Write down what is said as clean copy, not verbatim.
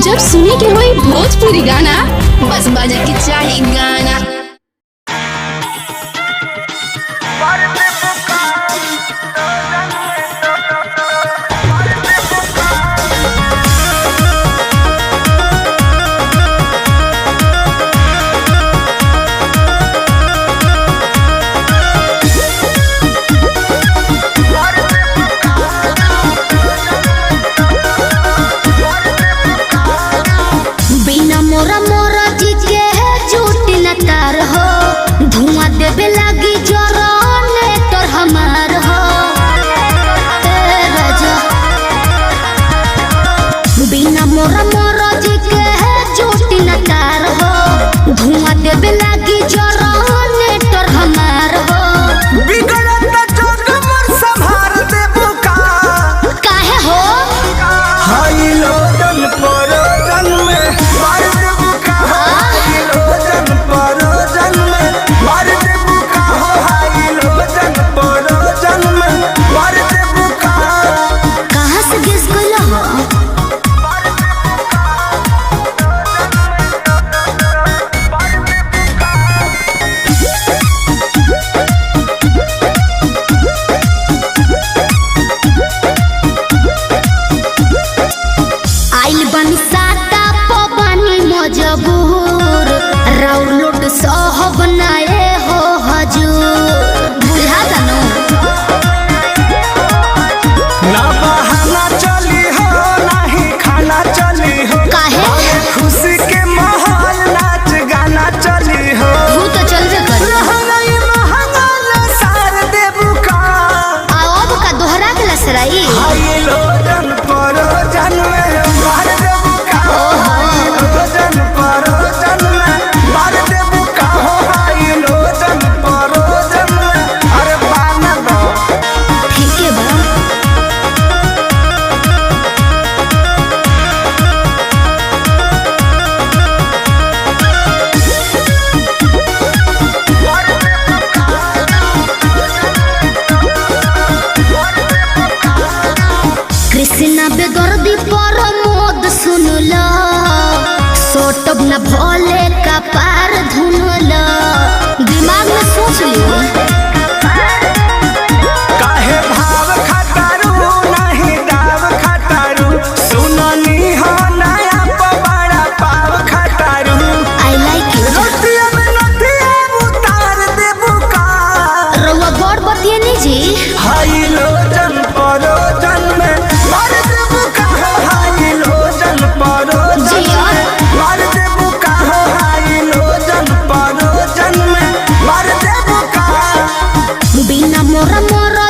जब सुने के होई भोजपुरी गाना बस बजे के चाही गाना। मोरा मोरा जी के झूठ न तार हो, धुआं देवे लगी जोराने तोर हमार हो। राजा बिना मोरा मोरा जी के झूठ न तार हो, धुआं देवे लगी जोराने तोर हमार हो। बिगड़त जोग मोर संभार देबू का काहे हो हाई लोटन परोजन में मार देबू का हाई लोटन परोजन में मार देबू का हाई लोटन परोजन में मार देबू का कहाँ से गिस गइल हो। आइल बनी साटा पबनी मजबूर, राउर लोट सहब नाए हो हजूर। बुझा जानो ना बहाना चली हो नाही खाना चली हो, काहे खुशी के माहौल नाच गाना चली हो। तू तो चल जे कर लहंगाई महंगा सार देबू का अब का दोहरा के लसराई। हाई लोटन परोजन में मार देबू का हाई लोटन परोजन में मार देबू का हाई लोटन परोजन में अरे बान दो ठीक है बा कृष्णा बेदर्दी पर मोद सुनला, सोटब न भोले का पार धुनला। दिमाग में सोच लियो काहे भाव खटारू नहीं दाव खटारू, सुननी हो नया पवाड़ा पाव खटारू। I like it. रोटिया में नथिया उतार देबू का रउआ बड़ बतिए नहीं जी। हाई लोटन परोजन में मार देबू का हाई लोटन परोजन जिया। में मार देबू का हाई लोटन परोजन में मार देबू का बिना मोरा मोरा